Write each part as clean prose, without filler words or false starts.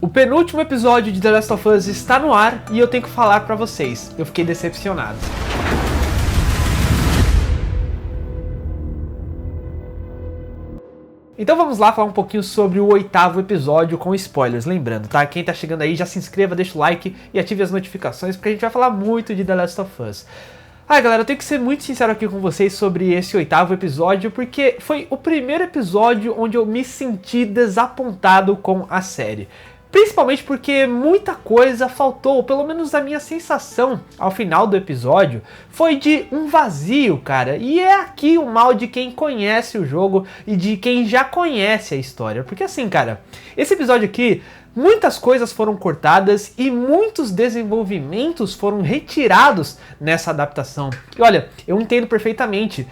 O penúltimo episódio de The Last of Us está no ar e eu tenho que falar pra vocês, eu fiquei decepcionado. Então vamos lá falar um pouquinho sobre o 8º episódio com spoilers, lembrando, tá? Quem tá chegando aí já se inscreva, deixa o like e ative as notificações porque a gente vai falar muito de The Last of Us. Galera, eu tenho que ser muito sincero aqui com vocês sobre esse 8º episódio, porque foi o primeiro episódio onde eu me senti desapontado com a série. Principalmente porque muita coisa faltou, ou pelo menos a minha sensação ao final do episódio foi de um vazio, cara. E é aqui o mal de quem conhece o jogo e de quem já conhece a história. Porque assim, cara, esse episódio aqui, muitas coisas foram cortadas e muitos desenvolvimentos foram retirados nessa adaptação. E olha, eu entendo perfeitamente.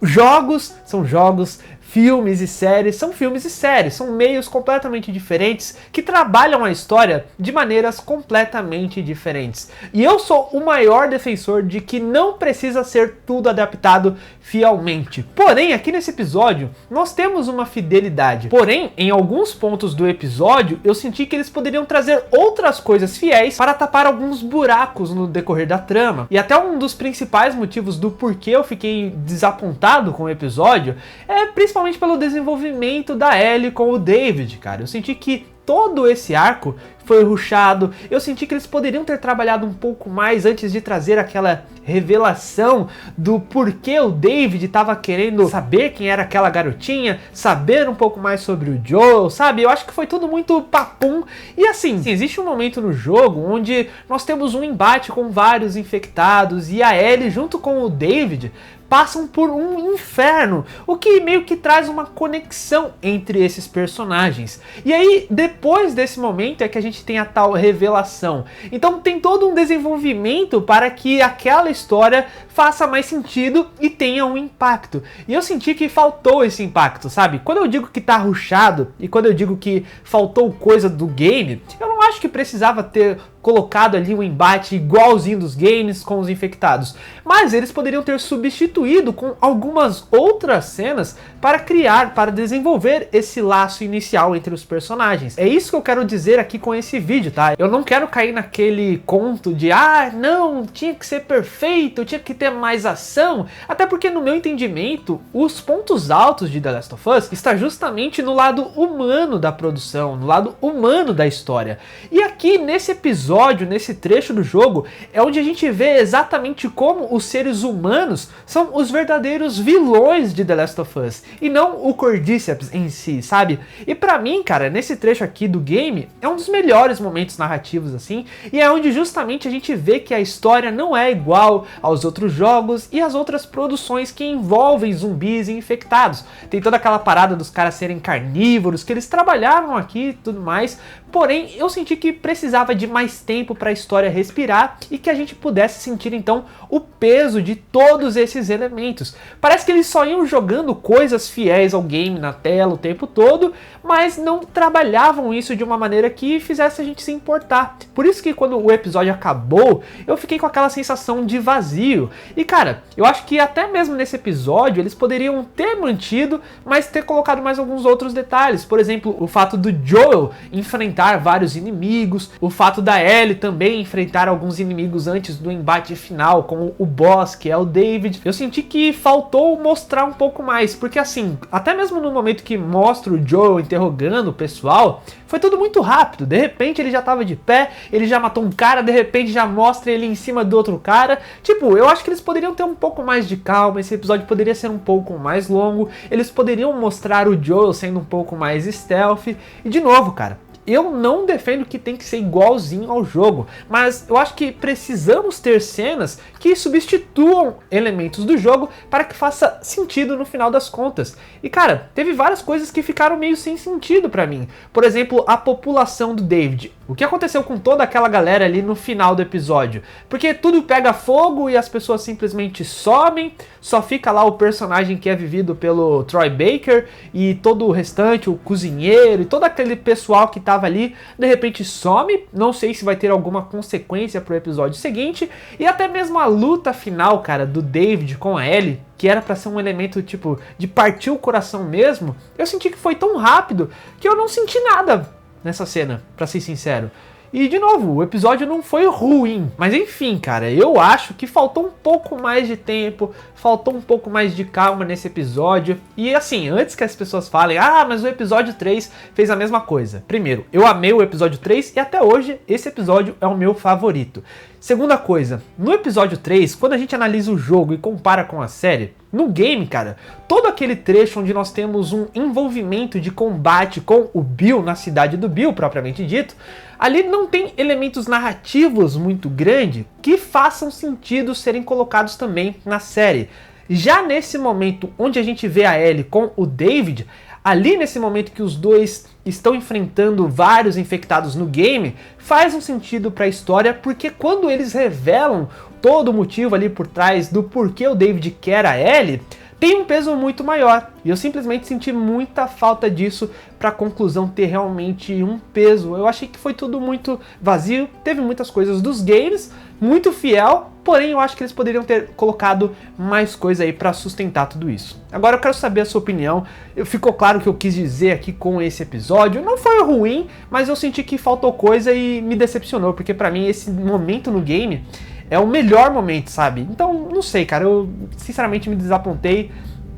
Jogos são jogos, filmes e séries são filmes e séries, são meios completamente diferentes que trabalham a história de maneiras completamente diferentes. E eu sou o maior defensor de que não precisa ser tudo adaptado fielmente. Porém, aqui nesse episódio, nós temos uma fidelidade. Porém, em alguns pontos do episódio, eu senti que eles poderiam trazer outras coisas fiéis para tapar alguns buracos no decorrer da trama. E até um dos principais motivos do porquê eu fiquei desapontado com o episódio é principalmente pelo desenvolvimento da Ellie com o David, cara. Eu senti que todo esse arco foi rushado, eu senti que eles poderiam ter trabalhado um pouco mais antes de trazer aquela revelação do porquê o David estava querendo saber quem era aquela garotinha, saber um pouco mais sobre o Joel, sabe? Eu acho que foi tudo muito papum. E assim, existe um momento no jogo onde nós temos um embate com vários infectados e a Ellie junto com o David passam por um inferno, o que meio que traz uma conexão entre esses personagens. E aí, depois desse momento é que a gente tem a tal revelação. Então tem todo um desenvolvimento para que aquela história faça mais sentido e tenha um impacto. E eu senti que faltou esse impacto, sabe? Quando eu digo que tá rushado e quando eu digo que faltou coisa do game, eu não acho que precisava ter colocado ali um embate igualzinho dos games com os infectados, mas eles poderiam ter substituído com algumas outras cenas para desenvolver esse laço inicial entre os personagens. É isso que eu quero dizer aqui com esse vídeo, tá? Eu não quero cair naquele conto de não, tinha que ser perfeito, tinha que ter mais ação, até porque no meu entendimento, os pontos altos de The Last of Us está justamente no lado humano da produção, no lado humano da história. E aqui nesse episódio, nesse trecho do jogo, é onde a gente vê exatamente como os seres humanos são os verdadeiros vilões de The Last of Us, e não o Cordyceps em si, sabe? E pra mim, cara, nesse trecho aqui do game, é um dos melhores momentos narrativos, assim, e é onde justamente a gente vê que a história não é igual aos outros jogos e às outras produções que envolvem zumbis e infectados. Tem toda aquela parada dos caras serem carnívoros, que eles trabalharam aqui e tudo mais, porém, eu senti que precisava de mais tempo para a história respirar e que a gente pudesse sentir então o peso de todos esses elementos. Parece que eles só iam jogando coisas fiéis ao game na tela o tempo todo, mas não trabalhavam isso de uma maneira que fizesse a gente se importar. Por isso que quando o episódio acabou, eu fiquei com aquela sensação de vazio. E cara, eu acho que até mesmo nesse episódio eles poderiam ter mantido, mas ter colocado mais alguns outros detalhes. Por exemplo, o fato do Joel enfrentar vários inimigos, o fato da Ellie também enfrentar alguns inimigos antes do embate final com o boss, que é o David. Eu senti que faltou mostrar um pouco mais, porque assim, até mesmo no momento que mostra o Joel interrogando o pessoal, foi tudo muito rápido. De repente ele já tava de pé, ele já matou um cara, de repente já mostra ele em cima do outro cara. Tipo, eu acho que eles poderiam ter um pouco mais de calma, esse episódio poderia ser um pouco mais longo, eles poderiam mostrar o Joel sendo um pouco mais stealth. E de novo, cara, eu não defendo que tem que ser igualzinho ao jogo, mas eu acho que precisamos ter cenas que substituam elementos do jogo para que faça sentido no final das contas. E cara, teve várias coisas que ficaram meio sem sentido pra mim. Por exemplo, a população do David. O que aconteceu com toda aquela galera ali no final do episódio? Porque tudo pega fogo e as pessoas simplesmente somem, só fica lá o personagem que é vivido pelo Troy Baker e todo o restante, o cozinheiro e todo aquele pessoal que tava ali, de repente some. Não sei se vai ter alguma consequência pro episódio seguinte. E até mesmo a luta final, cara, do David com a Ellie, que era pra ser um elemento tipo de partir o coração mesmo, eu senti que foi tão rápido que eu não senti nada. nessa cena, pra ser sincero. E, de novo, o episódio não foi ruim. Mas, enfim, cara, eu acho que faltou um pouco mais de tempo, faltou um pouco mais de calma nesse episódio. E, assim, antes que as pessoas falem, mas o episódio 3 fez a mesma coisa. Primeiro, eu amei o episódio 3 e até hoje esse episódio é o meu favorito. Segunda coisa, no episódio 3, quando a gente analisa o jogo e compara com a série, no game, cara, todo aquele trecho onde nós temos um envolvimento de combate com o Bill na cidade do Bill, propriamente dito, ali não tem elementos narrativos muito grandes que façam sentido serem colocados também na série. Já nesse momento onde a gente vê a Ellie com o David, ali nesse momento que os dois estão enfrentando vários infectados no game, faz um sentido para a história, porque quando eles revelam todo o motivo ali por trás do porquê o David quer a Ellie, tem um peso muito maior. E eu simplesmente senti muita falta disso para a conclusão ter realmente um peso. Eu achei que foi tudo muito vazio, teve muitas coisas dos games, muito fiel, porém eu acho que eles poderiam ter colocado mais coisa aí para sustentar tudo isso. Agora eu quero saber a sua opinião. Ficou claro o que eu quis dizer aqui com esse episódio. Não foi ruim, mas eu senti que faltou coisa e me decepcionou, porque para mim esse momento no game é o melhor momento, sabe? Então, não sei, cara, eu sinceramente me desapontei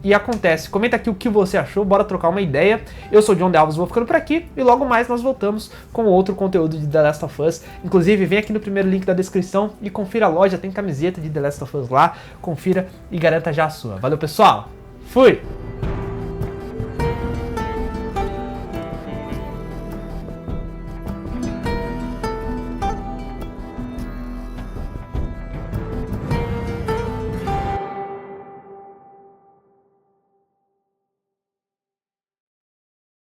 e acontece. Comenta aqui o que você achou, bora trocar uma ideia. Eu sou o John De Alves, vou ficando por aqui e logo mais nós voltamos com outro conteúdo de The Last of Us. Inclusive, vem aqui no primeiro link da descrição e confira a loja, tem camiseta de The Last of Us lá, confira e garanta já a sua. Valeu, pessoal! Fui!